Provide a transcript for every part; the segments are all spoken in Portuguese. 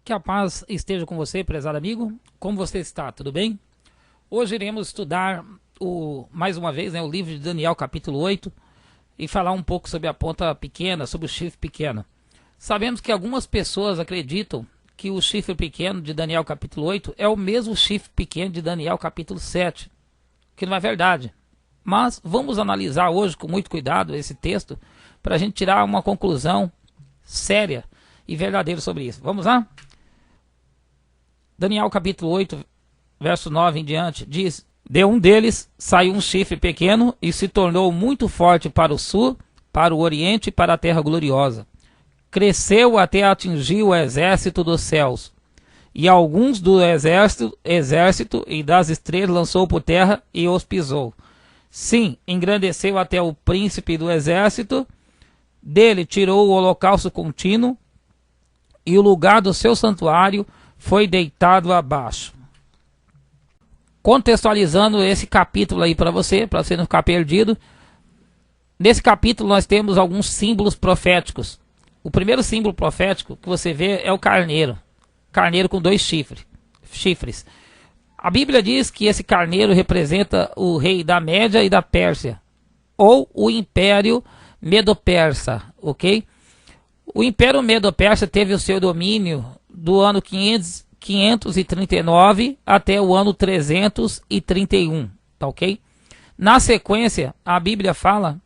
Que a paz esteja com você, prezado amigo. Como você está? Tudo bem? Hoje iremos estudar mais uma vez, o livro de Daniel, capítulo 8, e falar um pouco sobre a ponta pequena, sobre o chifre pequeno. Sabemos que algumas pessoas acreditam que o chifre pequeno de Daniel, capítulo 8, é o mesmo chifre pequeno de Daniel, capítulo 7, que não é verdade. Mas vamos analisar hoje com muito cuidado esse texto para a gente tirar uma conclusão séria e verdadeira sobre isso. Vamos lá? Daniel capítulo 8, verso 9 em diante, diz: de um deles saiu um chifre pequeno e se tornou muito forte para o sul, para o oriente e para a terra gloriosa. Cresceu até atingir o exército dos céus, e alguns do exército e das estrelas lançou por terra e os pisou. Sim, engrandeceu até o príncipe do exército, dele tirou o holocausto contínuo, e o lugar do seu santuário foi deitado abaixo. Contextualizando esse capítulo aí para você não ficar perdido. Nesse capítulo nós temos alguns símbolos proféticos. O primeiro símbolo profético que você vê é o carneiro. Carneiro com dois chifres. A Bíblia diz que esse carneiro representa o rei da Média e da Pérsia, ou o Império Medo-Persa, ok? O Império Medo-Persa teve o seu domínio do ano 539 até o ano 331, tá ok? Na sequência, a Bíblia fala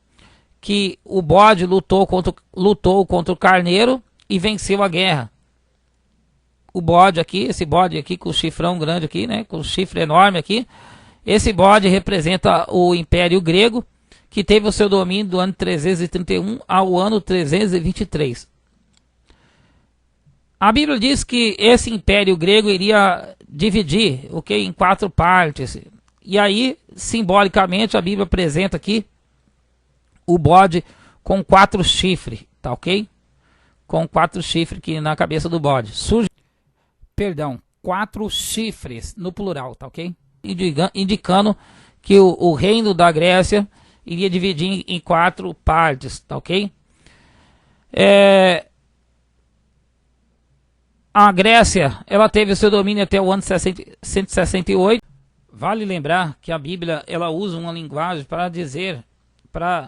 que o bode lutou contra o carneiro e venceu a guerra. O bode aqui, esse bode aqui com o chifrão grande aqui, com o chifre enorme aqui, esse bode representa o Império Grego, que teve o seu domínio do ano 331 ao ano 323. A Bíblia diz que esse Império Grego iria dividir, em 4 partes. E aí, simbolicamente, a Bíblia apresenta aqui o bode com 4 chifres, tá ok? Com 4 chifres aqui na cabeça do bode. 4 chifres no plural, tá ok? Indicando que o reino da Grécia iria dividir em 4 partes, tá ok? A Grécia, ela teve o seu domínio até o ano 168. Vale lembrar que a Bíblia, ela usa uma linguagem para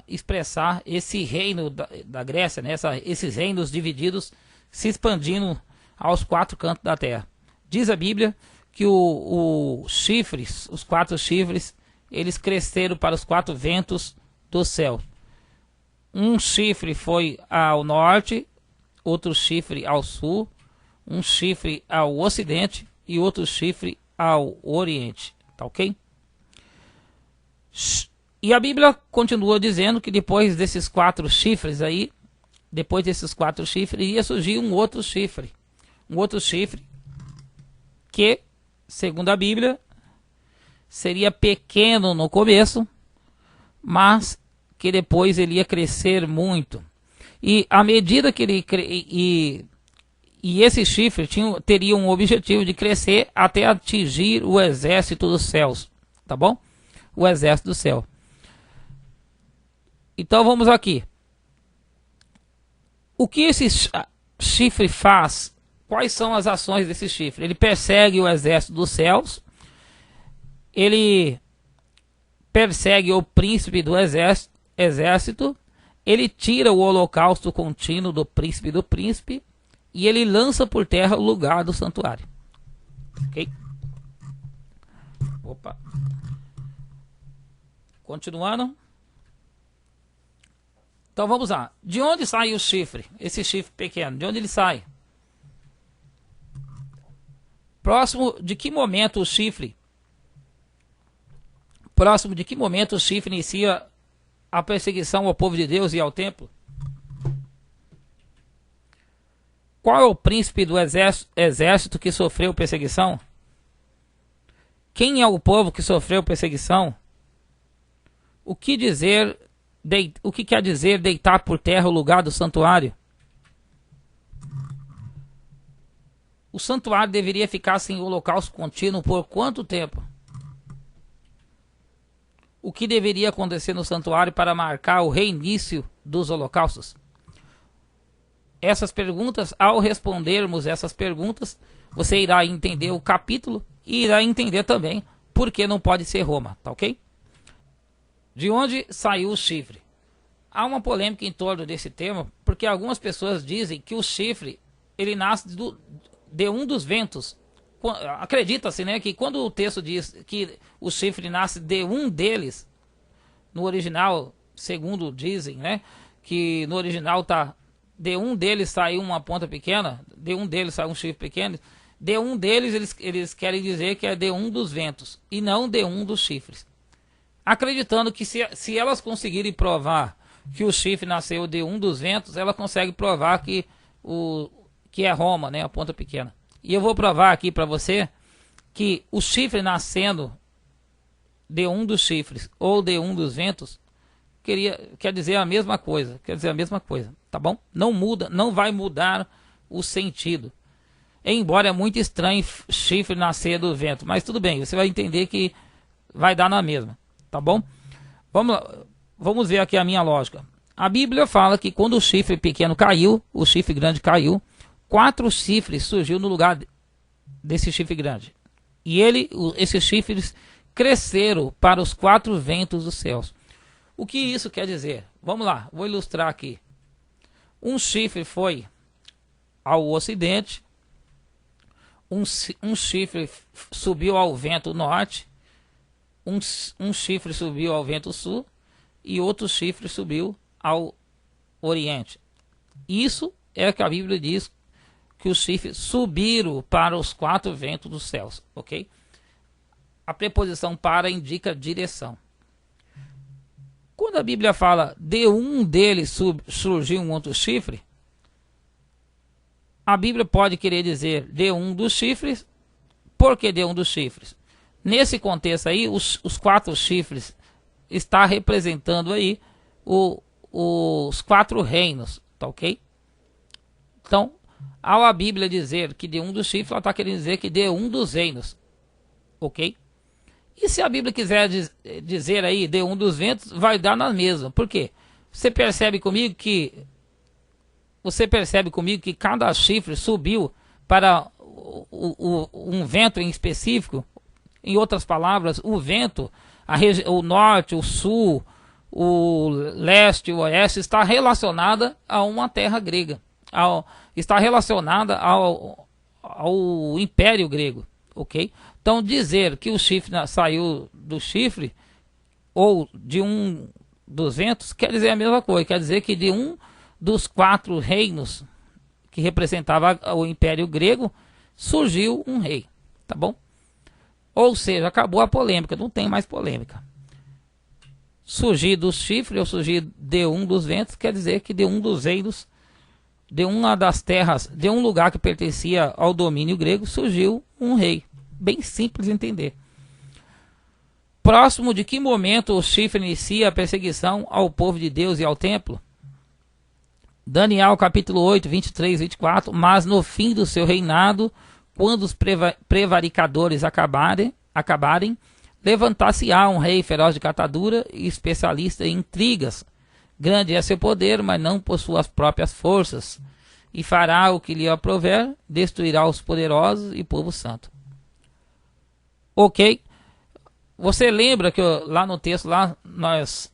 expressar esse reino da Grécia, esses reinos divididos, se expandindo aos 4 cantos da terra. Diz a Bíblia que os 4 chifres, eles cresceram para os 4 ventos do céu. Um chifre foi ao norte, outro chifre ao sul, um chifre ao ocidente e outro chifre ao oriente, tá ok? E a Bíblia continua dizendo que depois desses 4 chifres aí, iria surgir um outro chifre que, segundo a Bíblia, seria pequeno no começo, mas que depois ele ia crescer muito. E à medida que ele E esse chifre teria um objetivo de crescer até atingir o exército dos céus, tá bom? O exército do céu. Então vamos aqui. O que esse chifre faz? Quais são as ações desse chifre? Ele persegue o exército dos céus. Ele persegue o príncipe do exército. Ele tira o holocausto contínuo do príncipe. E ele lança por terra o lugar do santuário. Ok? Opa. Continuando. Então vamos lá. De onde sai o chifre? Esse chifre pequeno. De onde ele sai? Próximo de que momento o chifre inicia a perseguição ao povo de Deus e ao templo? Qual é o príncipe do exército que sofreu perseguição? Quem é o povo que sofreu perseguição? O que quer dizer deitar por terra o lugar do santuário? O santuário deveria ficar sem holocausto contínuo por quanto tempo? O que deveria acontecer no santuário para marcar o reinício dos holocaustos? essas perguntas. Ao respondermos essas perguntas, você irá entender o capítulo e irá entender também por que não pode ser Roma, tá ok? De onde saiu o chifre? Há uma polêmica em torno desse tema, porque algumas pessoas dizem que o chifre ele nasce de um dos ventos. Acredita-se, né, que quando o texto diz que o chifre nasce de um deles, no original, segundo dizem, né, que no original tá de um deles saiu uma ponta pequena, de um deles saiu um chifre pequeno, de um deles eles querem dizer que é de um dos ventos e não de um dos chifres. Acreditando que se elas conseguirem provar que o chifre nasceu de um dos ventos, ela consegue provar que é Roma, né, a ponta pequena. E eu vou provar aqui para você que o chifre nascendo de um dos chifres ou de um dos ventos quer dizer a mesma coisa, tá bom? Não muda, não vai mudar o sentido. Embora é muito estranho chifre nascer do vento, mas tudo bem, você vai entender que vai dar na mesma, tá bom? Vamos ver aqui a minha lógica. A Bíblia fala que quando o chifre pequeno caiu, o chifre grande caiu, 4 chifres surgiu no lugar desse chifre grande. E esses chifres cresceram para os 4 ventos dos céus. O que isso quer dizer? Vamos lá, vou ilustrar aqui. Um chifre foi ao ocidente, um chifre subiu ao vento norte, um chifre subiu ao vento sul e outro chifre subiu ao oriente. Isso é o que a Bíblia diz, que os chifres subiram para os 4 ventos dos céus, ok? A preposição para indica direção. Quando a Bíblia fala de um deles surgiu um outro chifre, a Bíblia pode querer dizer de um dos chifres. Por que de um dos chifres? Nesse contexto aí, os 4 chifres está representando aí os 4 reinos, tá ok? Então, ao a Bíblia dizer que de um dos chifres, ela está querendo dizer que de um dos reinos, ok? E se a Bíblia quiser dizer aí de um dos ventos, vai dar na mesma. Por quê? Você percebe comigo que cada chifre subiu para um vento em específico? Em outras palavras, o vento, o norte, o sul, o leste, o oeste, está relacionada a uma terra grega. Está relacionada ao Império Grego, ok? Então dizer que o chifre saiu do chifre ou de um dos ventos quer dizer a mesma coisa, quer dizer que de um dos 4 reinos que representava o Império Grego surgiu um rei, tá bom? Ou seja, acabou a polêmica, não tem mais polêmica. Surgir do chifre ou surgir de um dos ventos quer dizer que de um dos reinos, de uma das terras, de um lugar que pertencia ao domínio grego, surgiu um rei. Bem simples de entender. Próximo de que momento o chifre inicia a perseguição ao povo de Deus e ao templo? Daniel capítulo 8, 23 e 24. Mas no fim do seu reinado, quando os prevaricadores acabarem, levantar-se-á um rei feroz de catadura e especialista em intrigas. Grande é seu poder, mas não por suas próprias forças. E fará o que lhe aprouver, destruirá os poderosos e povo santo. Ok? Você lembra que lá no texto lá nós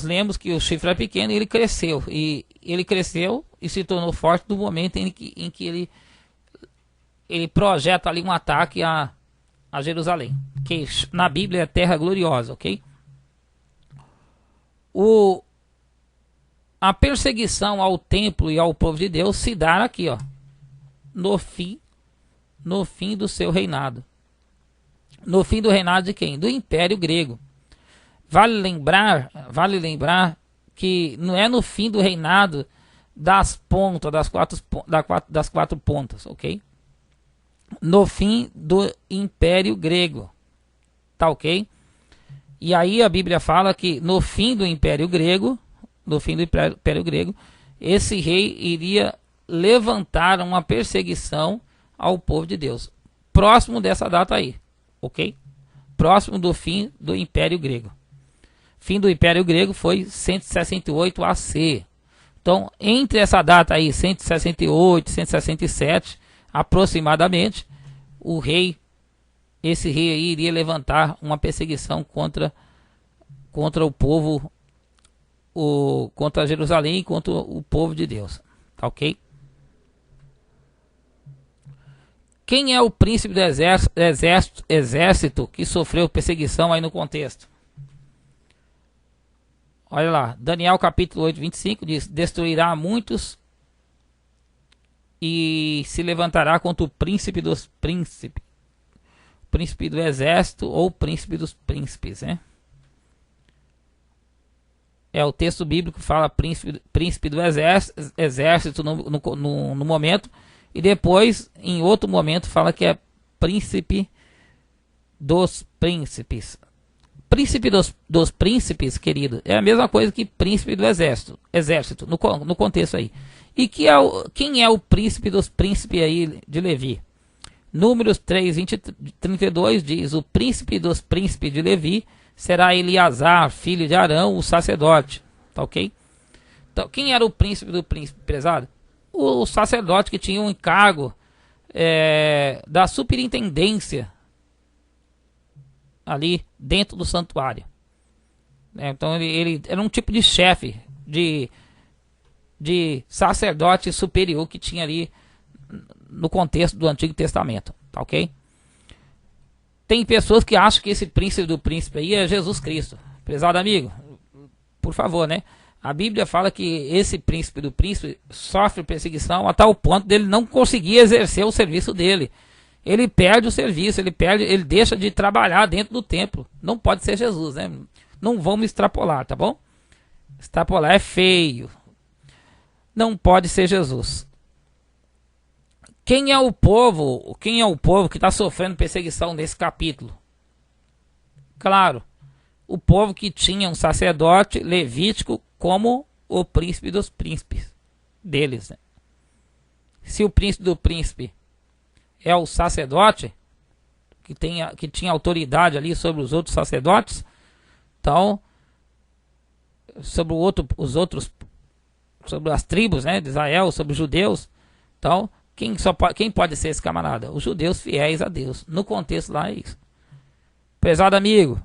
lemos que o chifre é pequeno e ele cresceu. E ele cresceu e se tornou forte no momento em que ele projeta ali um ataque a Jerusalém. Que na Bíblia é terra gloriosa, ok? A perseguição ao templo e ao povo de Deus se dá aqui, ó, no fim do seu reinado. No fim do reinado de quem? Do Império Grego. Vale lembrar que não é no fim do reinado das pontas, das 4 pontas, ok? No fim do Império Grego, tá ok? E aí a Bíblia fala que no fim do Império Grego, esse rei iria levantar uma perseguição ao povo de Deus. Próximo dessa data aí, ok? Próximo do fim do Império Grego. Fim do Império Grego foi 168 AC. Então, entre essa data aí, 168, 167, aproximadamente, esse rei aí iria levantar uma perseguição contra o povo, contra Jerusalém e contra o povo de Deus. Tá ok? Quem é o príncipe do exército que sofreu perseguição aí no contexto? Olha lá, Daniel capítulo 8, 25 diz: destruirá muitos e se levantará contra o príncipe dos príncipes, príncipe do exército ou príncipe dos príncipes, né? O texto bíblico fala príncipe do exército no momento, e depois, em outro momento, fala que é príncipe dos príncipes. Príncipe dos príncipes, querido, é a mesma coisa que príncipe do exército no contexto aí. E quem é o príncipe dos príncipes aí de Levi? Números 3, 32 diz: o príncipe dos príncipes de Levi será Eleazar, filho de Arão, o sacerdote. Tá ok? Então, quem era o príncipe do príncipe, prezado? O sacerdote que tinha um encargo da superintendência ali dentro do santuário. Então ele era um tipo de chefe, de sacerdote superior que tinha ali no contexto do Antigo Testamento. Tá ok? Tem pessoas que acham que esse príncipe do príncipe aí é Jesus Cristo. Prezado amigo, por favor, né? A Bíblia fala que esse príncipe do príncipe sofre perseguição a tal ponto dele não conseguir exercer o serviço dele. Ele perde o serviço, ele deixa de trabalhar dentro do templo. Não pode ser Jesus, né? Não vamos extrapolar, tá bom? Extrapolar é feio. Não pode ser Jesus. Quem é o povo que está sofrendo perseguição nesse capítulo? Claro, o povo que tinha um sacerdote levítico como o príncipe dos príncipes deles, né? Se o príncipe do príncipe é o sacerdote que tinha autoridade ali sobre os outros sacerdotes, então sobre sobre as tribos, né, de Israel, sobre os judeus, então quem pode ser esse camarada? Os judeus fiéis a Deus. No contexto lá é isso. Prezado amigo,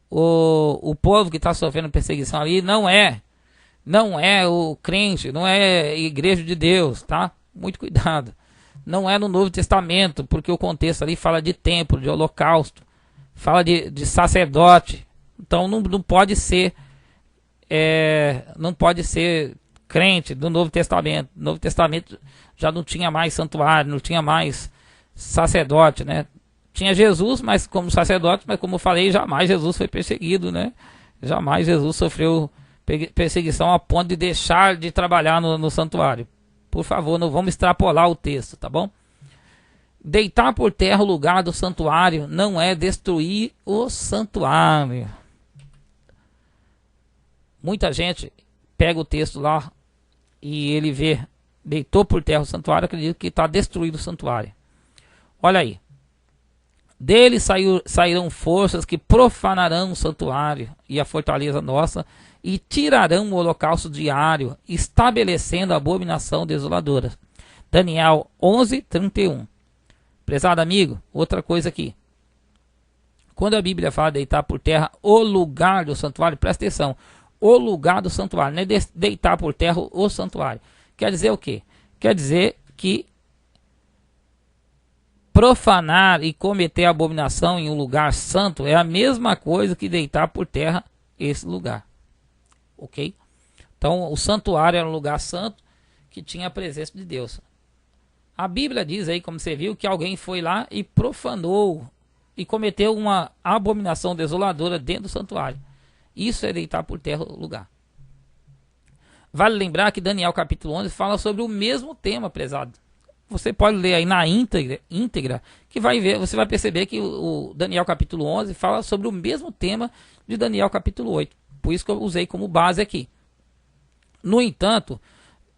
o povo que está sofrendo perseguição ali não é o crente, não é a igreja de Deus, tá? Muito cuidado. Não é no Novo Testamento, porque o contexto ali fala de templo, de holocausto, fala de sacerdote. Então não pode ser crente do Novo Testamento. No Novo Testamento já não tinha mais santuário, não tinha mais sacerdote, né? Tinha Jesus, mas como sacerdote, mas como eu falei, jamais Jesus foi perseguido, né? Jamais Jesus sofreu perseguição a ponto de deixar de trabalhar no santuário. Por favor, não vamos extrapolar o texto, tá bom? Deitar por terra o lugar do santuário não é destruir o santuário. Muita gente pega o texto lá e ele vê, deitou por terra o santuário, acredita que está destruído o santuário. Olha aí. Dele sairão forças que profanarão o santuário e a fortaleza nossa, e tirarão o holocausto diário, estabelecendo a abominação desoladora. Daniel 11, 31. Prezado amigo, outra coisa aqui. Quando a Bíblia fala deitar por terra o lugar do santuário, presta atenção. O lugar do santuário, não é deitar por terra o santuário. Quer dizer o quê? Quer dizer que profanar e cometer abominação em um lugar santo é a mesma coisa que deitar por terra esse lugar. Ok? Então o santuário era um lugar santo que tinha a presença de Deus. A Bíblia diz aí, como você viu, que alguém foi lá e profanou e cometeu uma abominação desoladora dentro do santuário. Isso é deitar por terra o lugar. Vale lembrar que Daniel capítulo 11 fala sobre o mesmo tema, prezado. Você pode ler aí na íntegra que você vai perceber que o Daniel capítulo 11 fala sobre o mesmo tema de Daniel capítulo 8. Por isso que eu usei como base aqui. No entanto,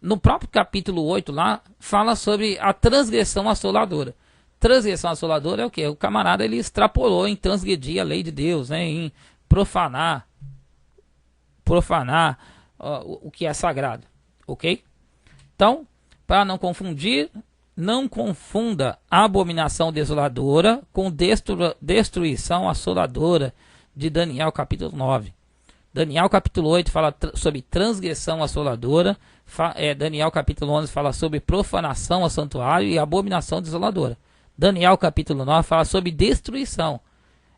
no próprio capítulo 8 lá, fala sobre a transgressão assoladora. Transgressão assoladora é o quê? O camarada ele extrapolou em transgredir a lei de Deus, né? Em profanar o que é sagrado, ok? Então, para não confundir, não confunda abominação desoladora com destruição assoladora de Daniel capítulo 9. Daniel capítulo 8 fala sobre transgressão assoladora, Daniel capítulo 11 fala sobre profanação ao santuário e abominação desoladora. Daniel capítulo 9 fala sobre destruição.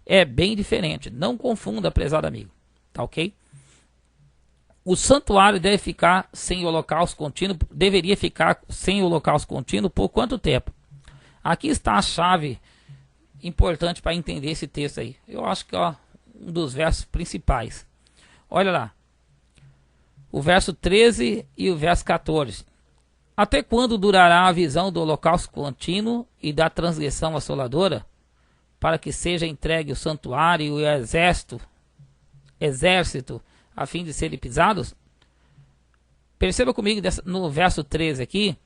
É bem diferente, não confunda, prezado amigo, tá ok? O santuário deve ficar sem holocausto contínuo, deveria ficar sem holocausto contínuo por quanto tempo? Aqui está a chave importante para entender esse texto aí. Eu acho que é um dos versos principais. Olha lá, o verso 13 e o verso 14. Até quando durará a visão do holocausto contínuo e da transgressão assoladora, para que seja entregue o santuário e o exército, a fim de serem pisados? Perceba comigo no verso 13 aqui,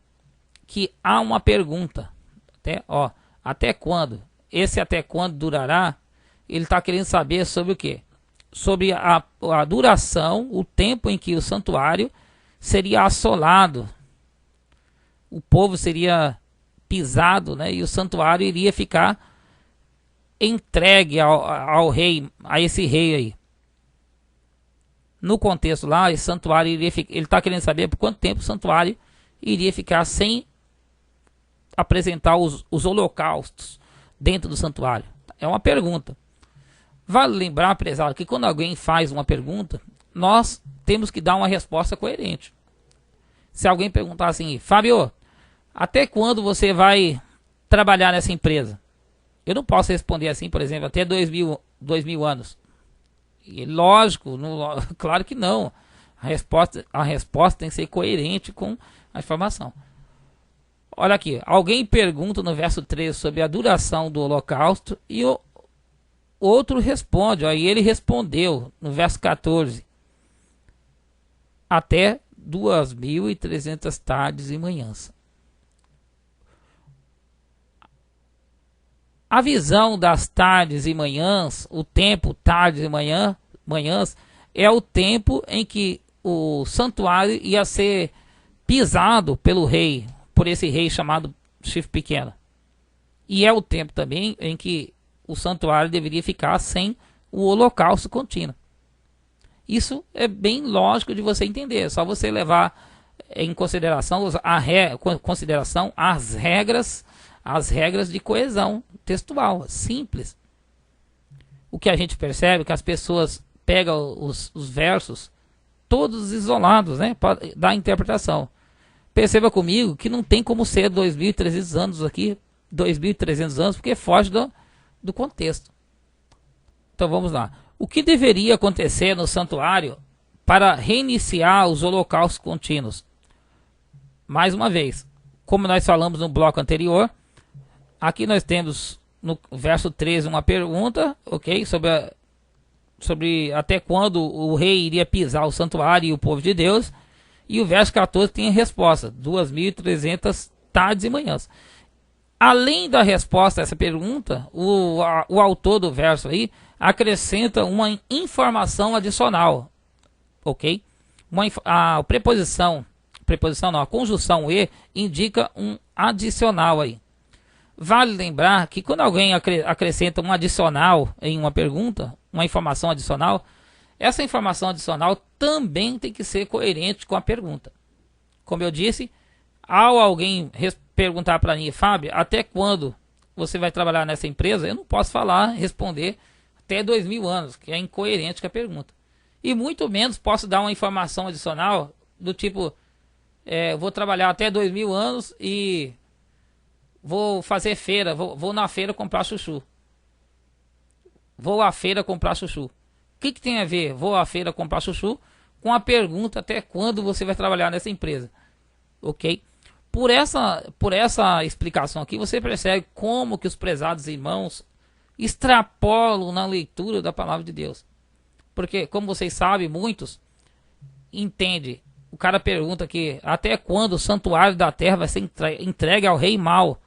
que há uma pergunta. Até quando? Esse até quando durará? Ele está querendo saber sobre o quê? Sobre a duração, o tempo em que o santuário seria assolado. O povo seria pisado, né? E o santuário iria ficar entregue ao rei, a esse rei aí. No contexto lá, esse santuário iria ficar, ele está querendo saber por quanto tempo o santuário iria ficar sem apresentar os holocaustos dentro do santuário. É uma pergunta. Vale lembrar, prezado, que quando alguém faz uma pergunta, nós temos que dar uma resposta coerente. Se alguém perguntar assim, Fábio, até quando você vai trabalhar nessa empresa? Eu não posso responder assim, por exemplo, até 2000 anos. E lógico, claro que não. A resposta tem que ser coerente com a informação. Olha aqui, alguém pergunta no verso 13 sobre a duração do holocausto e o outro responde, e ele respondeu no verso 14, até 2.300 tardes e manhãs. A visão das tardes e manhãs, o tempo tardes e manhãs, é o tempo em que o santuário ia ser pisado pelo rei, por esse rei chamado Chifre Pequeno. E é o tempo também em que o santuário deveria ficar sem o holocausto contínuo. Isso é bem lógico de você entender, é só você levar em consideração as regras de coesão textual, simples. O que a gente percebe é que as pessoas pegam os versos todos isolados, né, para dar interpretação. Perceba comigo que não tem como ser 2.300 anos aqui, 2.300 anos, porque foge do contexto. Então vamos lá. O que deveria acontecer no santuário para reiniciar os holocaustos contínuos? Mais uma vez, como nós falamos no bloco anterior, aqui nós temos no verso 13 uma pergunta, ok? Sobre até quando o rei iria pisar o santuário e o povo de Deus. E o verso 14 tem a resposta, 2.300 tardes e manhãs. Além da resposta a essa pergunta, o autor do verso aí acrescenta uma informação adicional, ok? A conjunção e indica um adicional aí. Vale lembrar que quando alguém acrescenta um adicional em uma pergunta, uma informação adicional, essa informação adicional também tem que ser coerente com a pergunta. Como eu disse, ao alguém perguntar para mim, Fábio, até quando você vai trabalhar nessa empresa? Eu não posso responder até 2.000 anos, que é incoerente com a pergunta. E muito menos posso dar uma informação adicional do tipo, vou trabalhar até 2.000 anos e vou fazer feira, vou na feira comprar chuchu. Vou à feira comprar chuchu. O que tem a ver, vou à feira comprar chuchu, com a pergunta até quando você vai trabalhar nessa empresa? Ok? Por essa explicação aqui, você percebe como que os prezados irmãos extrapolam na leitura da palavra de Deus. Porque, como vocês sabem, muitos entendem. O cara pergunta aqui, até quando o santuário da terra vai ser entregue ao rei mau?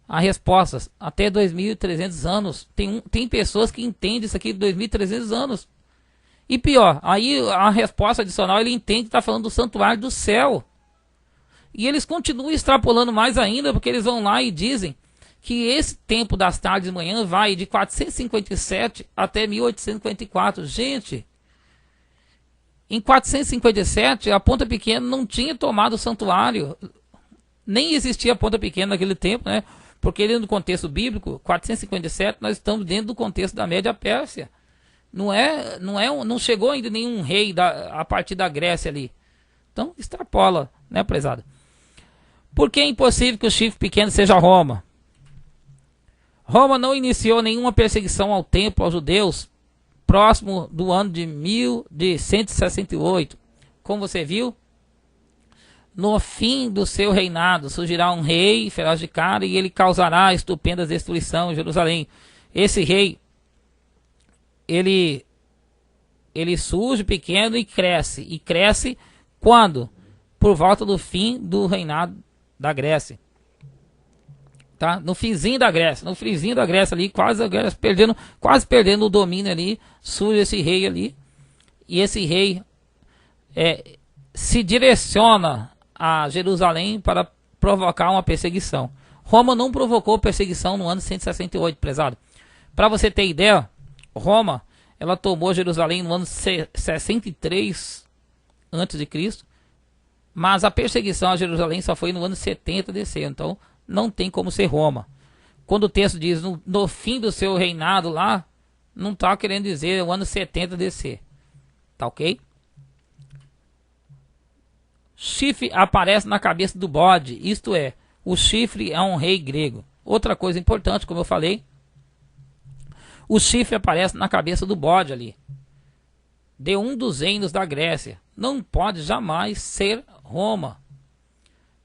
A resposta, até 2.300 anos. Tem pessoas que entendem isso aqui de 2.300 anos. E pior, aí a resposta adicional ele entende que está falando do santuário do céu. E eles continuam extrapolando mais ainda, porque eles vão lá e dizem que esse tempo das tardes e manhã vai de 457 até 1854. Gente, em 457 a Ponta Pequena não tinha tomado o santuário. Nem existia a Ponta Pequena naquele tempo, né? Porque dentro do contexto bíblico, 457 nós estamos dentro do contexto da Média Pérsia. Não chegou ainda nenhum rei a partir da Grécia ali. Então extrapola, né, prezado? Por que é impossível que o chifre pequeno seja Roma? Roma não iniciou nenhuma perseguição ao templo aos judeus próximo do ano de 168. Como você viu, no fim do seu reinado surgirá um rei feroz de cara e ele causará estupenda destruição em Jerusalém. Esse rei, ele surge pequeno e cresce. E cresce quando? Por volta do fim do reinado da Grécia. Tá? No finzinho da Grécia ali, quase a Grécia quase perdendo o domínio ali, surge esse rei ali. E esse rei se direciona a Jerusalém para provocar uma perseguição. Roma não provocou perseguição no ano 168, prezado. Para você ter ideia, Roma, ela tomou Jerusalém no ano 63 a.C., mas a perseguição a Jerusalém só foi no ano 70 DC, então não tem como ser Roma. Quando o texto diz no fim do seu reinado lá, não está querendo dizer o ano 70 DC. Tá ok? Chifre aparece na cabeça do bode, isto é, o chifre é um rei grego. Outra coisa importante, como eu falei, o chifre aparece na cabeça do bode ali, de um dos reinos da Grécia. Não pode jamais ser Roma.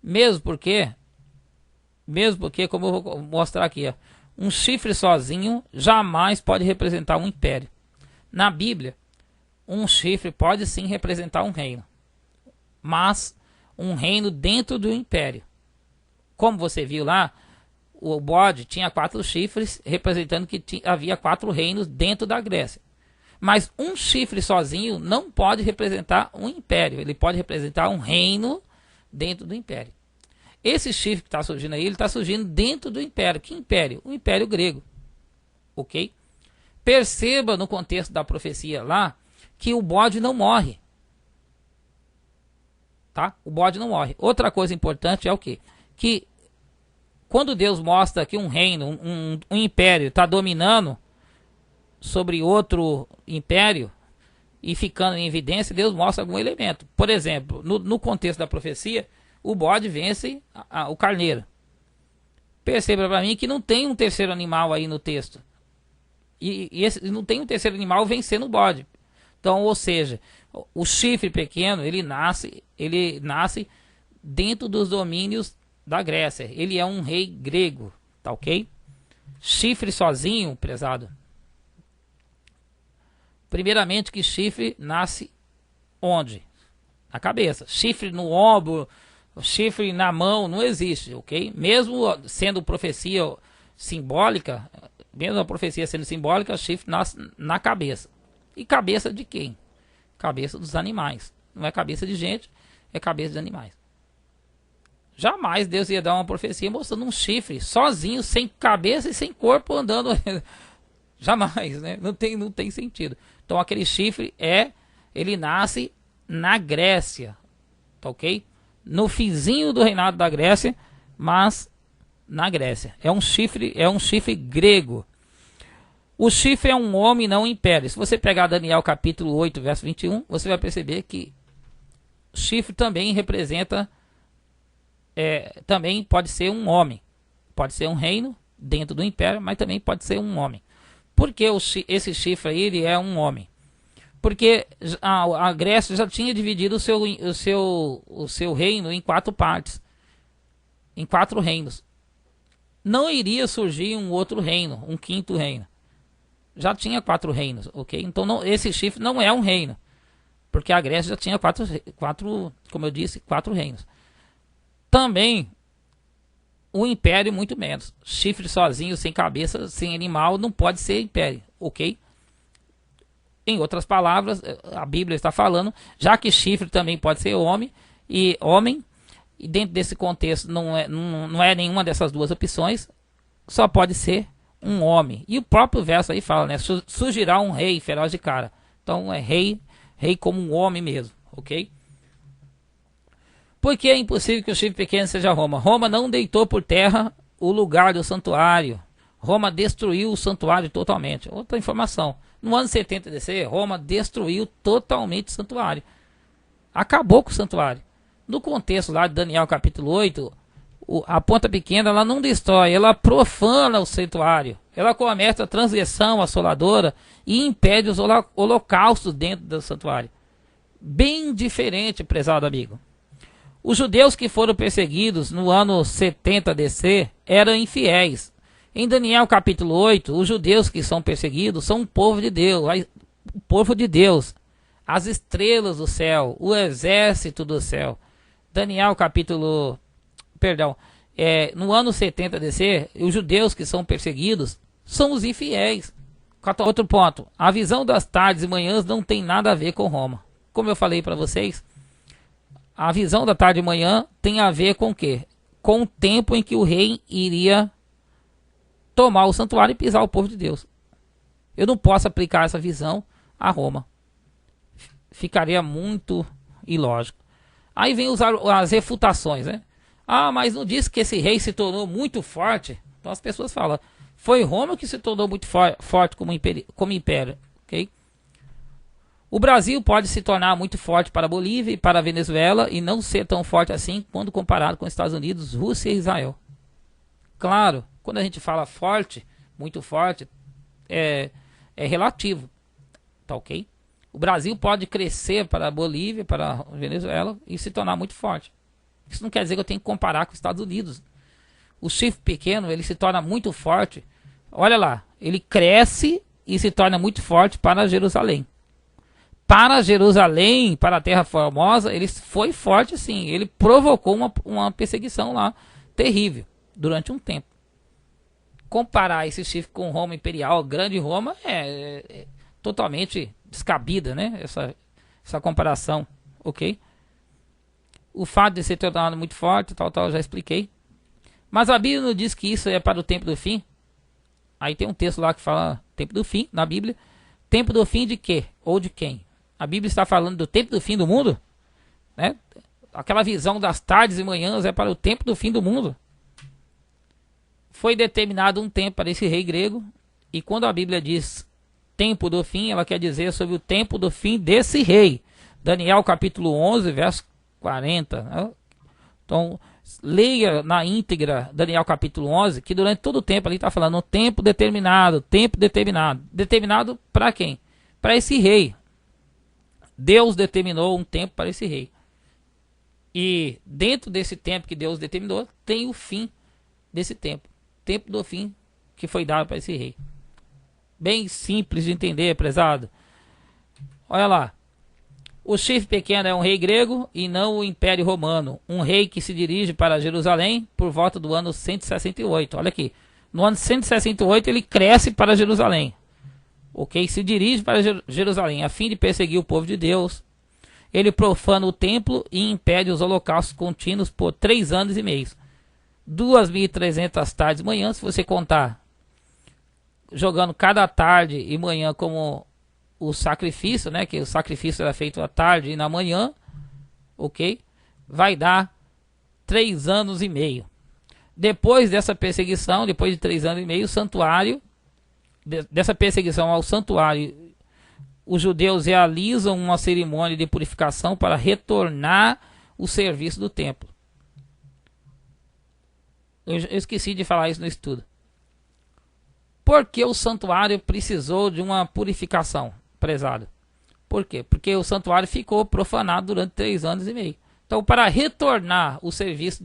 Mesmo porque, como eu vou mostrar aqui, ó, um chifre sozinho jamais pode representar um império. Na Bíblia, um chifre pode sim representar um reino, mas um reino dentro do império. Como você viu lá, o bode tinha 4 chifres, representando que havia 4 reinos dentro da Grécia. Mas um chifre sozinho não pode representar um império, ele pode representar um reino dentro do império. Esse chifre que está surgindo aí, ele está surgindo dentro do império. Que império? O império grego. Ok? Perceba no contexto da profecia lá, que o bode não morre. Tá? O bode não morre. Outra coisa importante é o quê? Que quando Deus mostra que um reino, um império está dominando sobre outro império e ficando em evidência, Deus mostra algum elemento. Por exemplo, no contexto da profecia, o bode vence o carneiro. Perceba para mim que não tem um terceiro animal aí no texto. Não tem um terceiro animal vencendo o bode. Então, ou seja, o chifre pequeno, ele nasce dentro dos domínios da Grécia. Ele é um rei grego, tá ok? Chifre sozinho, prezado. Primeiramente que chifre nasce onde? Na cabeça. Chifre no ombro, chifre na mão, não existe, ok? Mesmo sendo profecia simbólica, mesmo a profecia sendo simbólica, chifre nasce na cabeça. E cabeça de quem? Cabeça dos animais. Não é cabeça de gente, é cabeça de animais. Jamais Deus ia dar uma profecia mostrando um chifre sozinho, sem cabeça e sem corpo andando. Jamais, né? Não tem sentido. Então aquele chifre ele nasce na Grécia, tá ok? No finzinho do reinado da Grécia, mas na Grécia. É um chifre grego. O chifre é um homem, não um império. Se você pegar Daniel capítulo 8, verso 21, você vai perceber que chifre também representa, também pode ser um homem. Pode ser um reino dentro do império, mas também pode ser um homem. Por que esse chifre aí ele é um homem? Porque a Grécia já tinha dividido o seu reino em 4 partes. Em 4 reinos. Não iria surgir um outro reino, um quinto reino. Já tinha 4 reinos, ok? Então esse chifre não é um reino. Porque a Grécia já tinha 4, como eu disse, 4 reinos. Também o império muito menos. Chifre sozinho, sem cabeça, sem animal, não pode ser império, ok? Em outras palavras, a Bíblia está falando, já que chifre também pode ser homem, e dentro desse contexto não é nenhuma dessas duas opções, só pode ser um homem. E o próprio verso aí fala, né? Surgirá um rei feroz de cara. Então é rei como um homem mesmo, ok? Porque é impossível que o chifre pequeno seja Roma. Roma não deitou por terra o lugar do santuário. Roma destruiu o santuário totalmente. Outra informação. No ano 70 DC, Roma destruiu totalmente o santuário. Acabou com o santuário. No contexto lá de Daniel capítulo 8, a ponta pequena ela não destrói, ela profana o santuário. Ela começa a transgressão assoladora e impede os holocaustos dentro do santuário. Bem diferente, prezado amigo. Os judeus que foram perseguidos no ano 70 DC eram infiéis. Em Daniel capítulo 8, os judeus que são perseguidos são o povo de Deus, as estrelas do céu, o exército do céu. No ano 70 DC, os judeus que são perseguidos são os infiéis. Outro ponto, a visão das tardes e manhãs não tem nada a ver com Roma. Como eu falei para vocês, a visão da tarde e manhã tem a ver com o quê? Com o tempo em que o rei iria tomar o santuário e pisar o povo de Deus. Eu não posso aplicar essa visão a Roma. Ficaria muito ilógico. Aí vem as refutações, né? Ah, mas não disse que esse rei se tornou muito forte? Então as pessoas falam, foi Roma que se tornou muito forte como império, ok? O Brasil pode se tornar muito forte para a Bolívia e para a Venezuela e não ser tão forte assim quando comparado com os Estados Unidos, Rússia e Israel. Claro, quando a gente fala forte, muito forte, é relativo, tá ok? O Brasil pode crescer para a Bolívia, para a Venezuela e se tornar muito forte. Isso não quer dizer que eu tenho que comparar com os Estados Unidos. O chifre pequeno, ele se torna muito forte. Olha lá, ele cresce e se torna muito forte para Jerusalém. Para Jerusalém, para a Terra Formosa, ele foi forte sim. Ele provocou uma perseguição lá terrível durante um tempo. Comparar esse chifre com Roma Imperial, Grande Roma, é totalmente descabida, né? Essa comparação, ok? O fato de ser tornado muito forte, tal, já expliquei. Mas a Bíblia não diz que isso é para o tempo do fim. Aí tem um texto lá que fala tempo do fim, na Bíblia. Tempo do fim de quê? Ou de quem? A Bíblia está falando do tempo do fim do mundo? Né? Aquela visão das tardes e manhãs é para o tempo do fim do mundo. Foi determinado um tempo para esse rei grego. E quando a Bíblia diz tempo do fim, ela quer dizer sobre o tempo do fim desse rei. Daniel capítulo 11, verso 40. Né? Então, leia na íntegra Daniel capítulo 11, que durante todo o tempo ali está falando um tempo determinado. Tempo determinado. Determinado para quem? Para esse rei. Deus determinou um tempo para esse rei. E dentro desse tempo que Deus determinou, tem o fim desse tempo. Tempo do fim que foi dado para esse rei. Bem simples de entender, prezado. Olha lá. O chifre pequeno é um rei grego e não o Império Romano. Um rei que se dirige para Jerusalém por volta do ano 168. Olha aqui. No ano 168 ele cresce para Jerusalém. Ok? Se dirige para Jerusalém a fim de perseguir o povo de Deus. Ele profana o templo e impede os holocaustos contínuos por 3 anos e meio. 2.300 tardes e manhãs, se você contar, jogando cada tarde e manhã como o sacrifício, né? Que o sacrifício era feito à tarde e na manhã, ok? Vai dar 3 anos e meio. Depois dessa perseguição, depois de 3 anos e meio, o santuário, dessa perseguição ao santuário, os judeus realizam uma cerimônia de purificação para retornar o serviço do templo. Eu esqueci de falar isso no estudo. Por que o santuário precisou de uma purificação, prezado? Por quê? Porque o santuário ficou profanado durante 3 anos e meio. Então, para retornar o serviço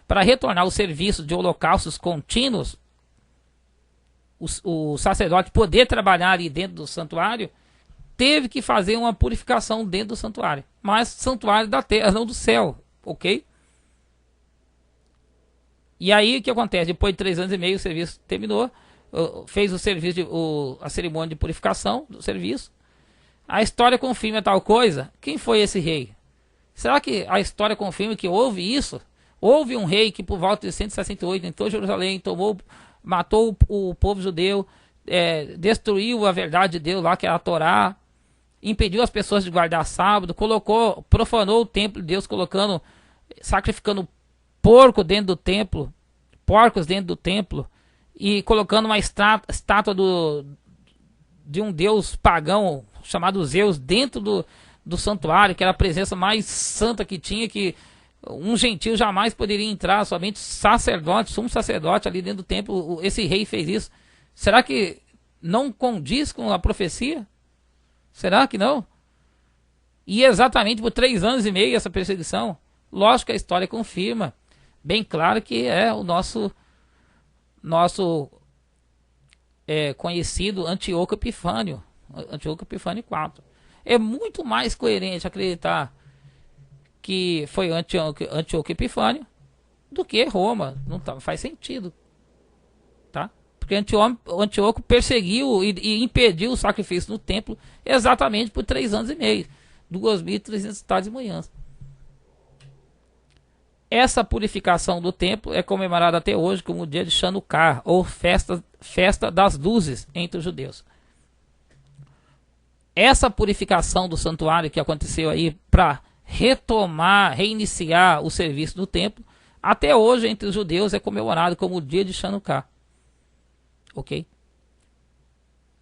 para retornar o serviço de holocaustos contínuos, o sacerdote poder trabalhar ali dentro do santuário, teve que fazer uma purificação dentro do santuário. Mas santuário da terra, não do céu, ok? E aí o que acontece? Depois de 3 anos e meio o serviço terminou. fez o serviço, a cerimônia de purificação do serviço. A história confirma tal coisa. Quem foi esse rei? Será que a história confirma que houve isso? Houve um rei que por volta de 168 entrou em Jerusalém, matou o povo judeu, destruiu a verdade de Deus lá, que é a Torá, impediu as pessoas de guardar sábado, profanou o templo de Deus, sacrificando porcos dentro do templo, e colocando uma estátua de um deus pagão chamado Zeus dentro do santuário, que era a presença mais santa que tinha, que um gentil jamais poderia entrar, somente sumo sacerdote ali dentro do templo. Esse rei fez isso. Será que não condiz com a profecia? Será que não? E exatamente por 3 anos e meio essa perseguição. Lógico que a história confirma bem claro que é o nosso conhecido Antíoco Epifânio IV. É muito mais coerente acreditar que foi Antíoco Epifânio do que Roma. Não faz sentido, tá? Porque Antíoco perseguiu e impediu o sacrifício no templo exatamente por 3 anos e meio, 2.300 tardes e manhãs. Essa purificação do templo é comemorada até hoje como o dia de Chanukah, ou festa das luzes entre os judeus. Essa purificação do santuário que aconteceu aí para reiniciar o serviço do templo, até hoje entre os judeus é comemorado como o dia de Chanukah. Ok?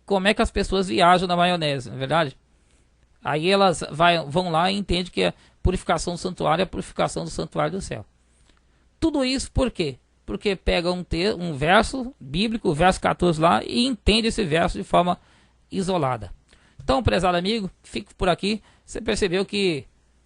Como é que as pessoas viajam na maionese, não é verdade? Aí elas vão lá e entendem que a purificação do santuário é a purificação do santuário do céu. Tudo isso por quê? Porque pega um verso bíblico, o verso 14 lá, e entende esse verso de forma isolada. Então, prezado amigo, fico por aqui. Você percebeu que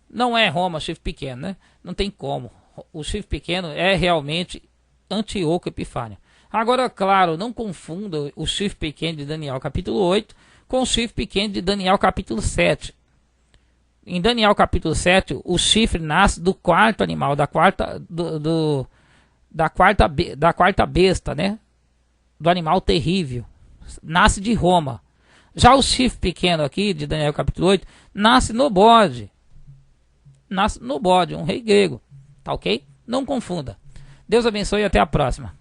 não é Roma chifre pequeno, né? Não tem como. O chifre pequeno é realmente Antíoco Epifânio. Agora, claro, não confunda o chifre pequeno de Daniel capítulo 8 com o chifre pequeno de Daniel capítulo 7. Em Daniel capítulo 7, o chifre nasce do quarto animal, da quarta besta, né? Do animal terrível. Nasce de Roma. Já o chifre pequeno aqui, de Daniel capítulo 8, nasce no bode. Um rei grego. Tá ok? Não confunda. Deus abençoe e até a próxima.